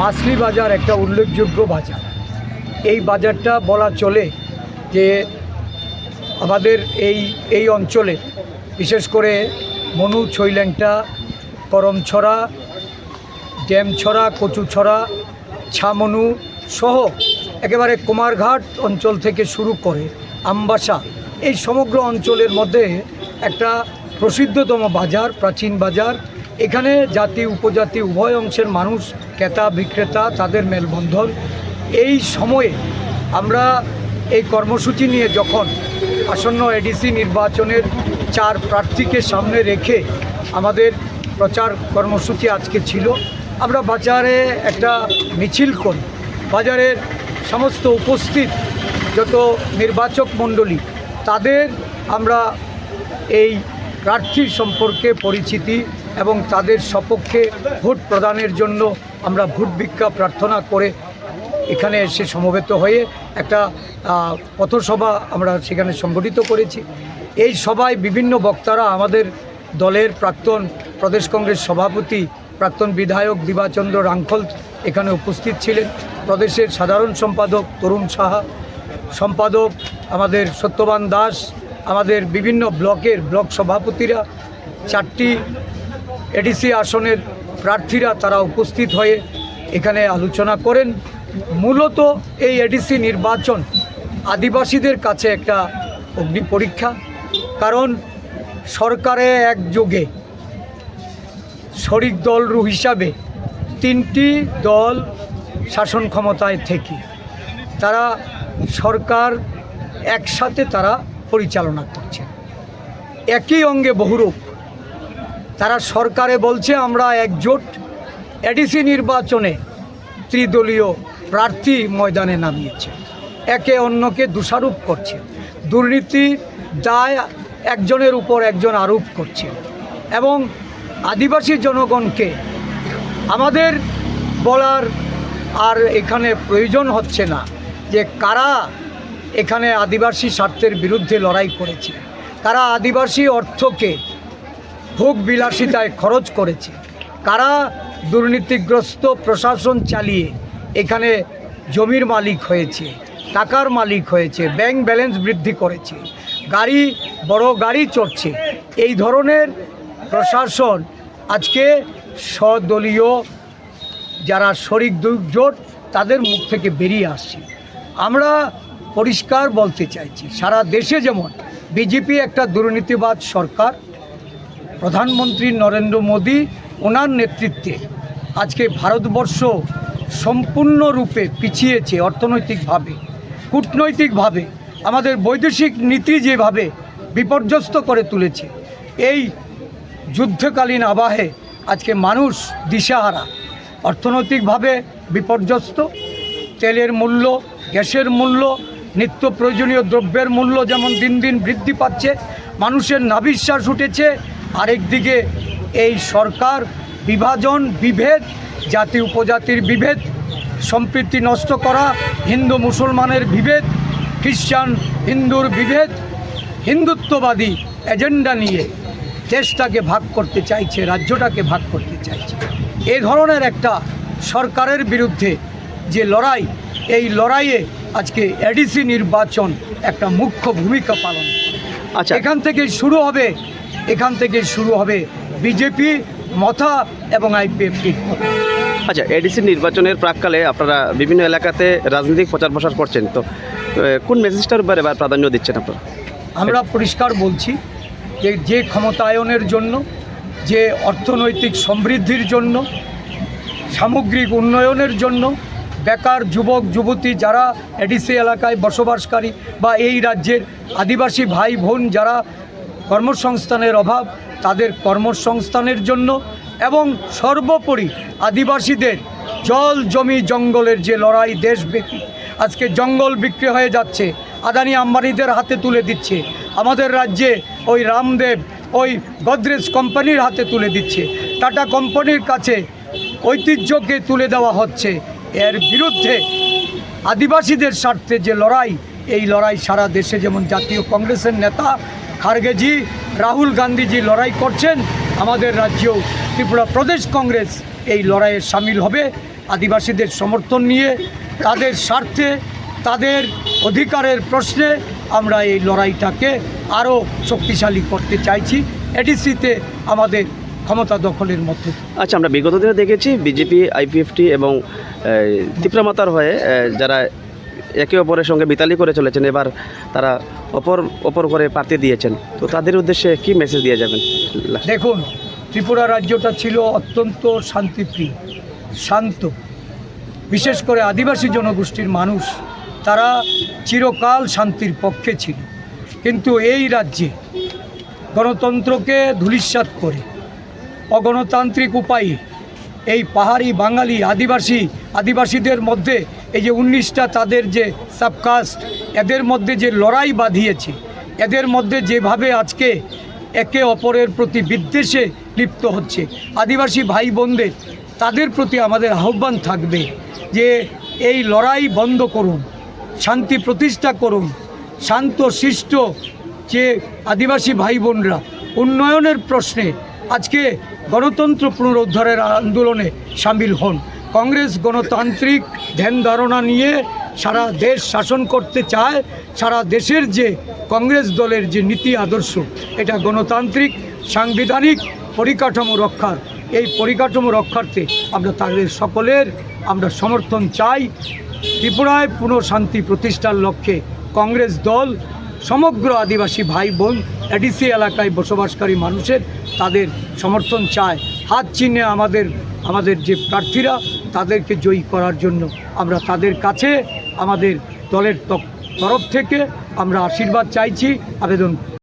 মাছলি বাজার একটা উল্লেখযোগ্য বাজার। এই বাজারটা বলা চলে যে আমাদের এই অঞ্চলে বিশেষ করে মনু, ছৈল্যাংটা, করমছড়া, ড্যামছড়া, কচুছড়া, ছামনু সহ একেবারে কুমারঘাট অঞ্চল থেকে শুরু করে আমবাসা, এই সমগ্র অঞ্চলের মধ্যে একটা প্রসিদ্ধতম বাজার, প্রাচীন বাজার। এখানে জাতি উপজাতি উভয় অংশের মানুষ, ক্রেতা বিক্রেতা, তাদের মেলবন্ধন। এই সময়ে আমরা এই কর্মসূচি নিয়ে যখন আসন্ন এডিসি নির্বাচনের 4 প্রার্থীকে সামনে রেখে আমাদের প্রচার কর্মসূচি আজকে ছিল, আমরা বাজারে একটা মিছিল করি। বাজারের সমস্ত উপস্থিত যত নির্বাচক মণ্ডলী, তাদের আমরা এই প্রার্থীর সম্পর্কে পরিচিতি এবং তাদের সপক্ষে ভোট প্রদানের জন্য আমরা ভোট ভিক্ষা প্রার্থনা করে এখানে এসে সমবেত হয়ে একটা পথসভা আমরা সেখানে সংগঠিত করেছি। এই সভায় বিভিন্ন বক্তারা, আমাদের দলের প্রাক্তন প্রদেশ কংগ্রেস সভাপতি, প্রাক্তন বিধায়ক দিবাচন্দ্র রাংখল এখানে উপস্থিত ছিলেন, প্রদেশের সাধারণ সম্পাদক তরুণ সাহা, সম্পাদক আমাদের সত্যবান দাস, আমাদের বিভিন্ন ব্লকের ব্লক সভাপতিরা, 4টি এডিসি আসনের প্রার্থীরা তারা উপস্থিত হয়ে এখানে আলোচনা করেন। মূলত এই এডিসি নির্বাচন আদিবাসীদের কাছে একটা অগ্নি পরীক্ষা, কারণ সরকারে একযোগে শরিক দল হিসাবে 3টি দল শাসন ক্ষমতায় থেকে তারা সরকার একসাথে তারা পরিচালনা করছে, একই অঙ্গে বহুরূপ। তারা সরকারে বলছে আমরা একজোট, এডিসি নির্বাচনে ত্রিদলীয় প্রার্থী ময়দানে নামিয়েছে, একে অন্যকে দোষারোপ করছে, দুর্নীতি দায় একজনের উপর একজন আরোপ করছে। এবং আদিবাসী জনগণকে আমাদের বলার আর এখানে প্রয়োজন হচ্ছে না যে কারা এখানে আদিবাসী স্বার্থের বিরুদ্ধে লড়াই করেছে, কারা আদিবাসী অর্থকে ভোগ বিলাসিতায় খরচ করেছে, কারা দুর্নীতিগ্রস্ত প্রশাসন চালিয়ে এখানে জমির মালিক হয়েছে, টাকার মালিক হয়েছে, ব্যাংক ব্যালেন্স বৃদ্ধি করেছে, গাড়ি বড় গাড়ি চড়ছে। এই ধরনের প্রশাসন আজকে স্বদলীয় যারা শরিক জোট তাদের মুখ থেকে বেরিয়ে আসছে। আমরা পরিষ্কার বলতে চাইছি, সারা দেশে যেমন বিজেপি একটা দুর্নীতিবাদ সরকার, প্রধানমন্ত্রী নরেন্দ্র মোদী ওনার নেতৃত্বে আজকে ভারতবর্ষ সম্পূর্ণরূপে পিছিয়েছে অর্থনৈতিকভাবে, কূটনৈতিকভাবে, আমাদের বৈদেশিক নীতি যেভাবে বিপর্যস্ত করে তুলেছে। এই যুদ্ধকালীন আবহে আজকে মানুষ দিশাহারা, অর্থনৈতিকভাবে বিপর্যস্ত। তেলের মূল্য, গ্যাসের মূল্য, নিত্য প্রয়োজনীয় দ্রব্যের মূল্য যেমন দিন দিন বৃদ্ধি পাচ্ছে, মানুষের নাভিশ্বাস উঠেছে। আরেকদিকে এই সরকার বিভাজন, বিভেদ, জাতি উপজাতির বিভেদ, সম্প্রীতি নষ্ট করা, হিন্দু মুসলমানের বিভেদ, খ্রিস্টান হিন্দুর বিভেদ, হিন্দুত্ববাদী এজেন্ডা নিয়ে দেশটাকে ভাগ করতে চাইছে, রাজ্যটাকে ভাগ করতে চাইছে। এই ধরনের একটা সরকারের বিরুদ্ধে যে লড়াই, এই লড়াইয়ে আজকে এডিসি নির্বাচন একটা মুখ্য ভূমিকা পালন করে। আচ্ছা, এখান থেকে শুরু হবে বিজেপি, মথা এবং আইপিএফটি। আচ্ছা, এডিসি নির্বাচনের প্রাককালে আপনারা বিভিন্ন এলাকাতে রাজনৈতিক প্রচার প্রসার করছেন, তো কোন মেসেজটার উপরে এবার প্রাধান্য দিচ্ছেন আপনারা? আমরা পরিষ্কার বলছি যে ক্ষমতায়নের জন্য, যে অর্থনৈতিক সমৃদ্ধির জন্য, সামগ্রিক উন্নয়নের জন্য, বেকার যুবক যুবতী যারা এডিসি এলাকায় বসবাসকারী বা এই রাজ্যের আদিবাসী ভাই বোন যারা কর্মসংস্থানের অভাব, তাদের কর্মসংস্থানের জন্য, এবং সর্বোপরি আদিবাসীদের জল জমি জঙ্গলের যে লড়াই দেশব্যাপী, আজকে জঙ্গল বিক্রি হয়ে যাচ্ছে, আদানি আম্বানিদের হাতে তুলে দিচ্ছে, আমাদের রাজ্যে ওই রামদেব ওই গোদরেজ কোম্পানির হাতে তুলে দিচ্ছে, টাটা কোম্পানির কাছে ঐতিহ্যকে তুলে দেওয়া হচ্ছে। এর বিরুদ্ধে আদিবাসীদের স্বার্থে যে লড়াই, এই লড়াই সারা দেশে যেমন জাতীয় কংগ্রেসের নেতা খারগেজি, রাহুল গান্ধীজি লড়াই করছেন, আমাদের রাজ্যেও ত্রিপুরা প্রদেশ কংগ্রেস এই লড়াইয়ে সামিল হবে আদিবাসীদের সমর্থন নিয়ে তাদের স্বার্থে তাদের অধিকারের প্রশ্নে আমরা এই লড়াইটাকে আরও শক্তিশালী করতে চাইছি এডিসিতে আমাদের ক্ষমতা দখলের মধ্যে। আচ্ছা, আমরা বিগত দিনে দেখেছি বিজেপি, আইপিএফটি এবং ত্রিপুরা মাতার হয়ে যারা একে অপরের সঙ্গে মিতালি করে চলেছেন, এবার তারা অপর করে প্রার্থী দিয়েছেন, তো তাদের উদ্দেশ্যে কি মেসেজ দিয়ে যাবেন? দেখুন, ত্রিপুরা রাজ্যটা ছিল অত্যন্ত শান্তিপ্রিয়, শান্ত, বিশেষ করে আদিবাসী জনগোষ্ঠীর মানুষ তারা চিরকাল শান্তির পক্ষে ছিল। কিন্তু এই রাজ্যে গণতন্ত্রকে ধূলিসাৎ করে অগণতান্ত্রিক উপায়ে এই পাহাড়ি বাঙালি আদিবাসীদের মধ্যে এই যে 19টা তাদের যে সাবকাস্ট, এদের মধ্যে যে লড়াই বাঁধিয়েছে, এদের মধ্যে যেভাবে আজকে একে অপরের প্রতি বিদ্বেষে লিপ্ত হচ্ছে, আদিবাসী ভাই বোনদের তাদের প্রতি আমাদের আহ্বান থাকবে যে এই লড়াই বন্ধ করুন, শান্তি প্রতিষ্ঠা করুন, শান্ত শিষ্ট যে আদিবাসী ভাই বোনরা উন্নয়নের প্রশ্নে আজকে গণতন্ত্র পুনরুদ্ধারের আন্দোলনে সামিল হন। কংগ্রেস গণতান্ত্রিক ধ্যান ধারণা নিয়ে সারা দেশ শাসন করতে চায়। সারা দেশের যে কংগ্রেস দলের যে নীতি আদর্শ, এটা গণতান্ত্রিক সাংবিধানিক পরিকাঠামো রক্ষার, এই পরিকাঠামো রক্ষার্থে আমরা তাদের সকলের আমরা সমর্থন চাই। ত্রিপুরায় পুনঃ শান্তি প্রতিষ্ঠার লক্ষ্যে কংগ্রেস দল সমগ্র আদিবাসী ভাই বোন এডিসি এলাকায় বসবাসকারী মানুষের তাদের সমর্থন চায়। হাত চিহ্নে আমাদের যে প্রার্থীরা তাদেরকে জয়ী করার জন্য আমরা তাদের কাছে আমাদের দলের তরফ থেকে আমরা আশীর্বাদ চাইছি, আবেদন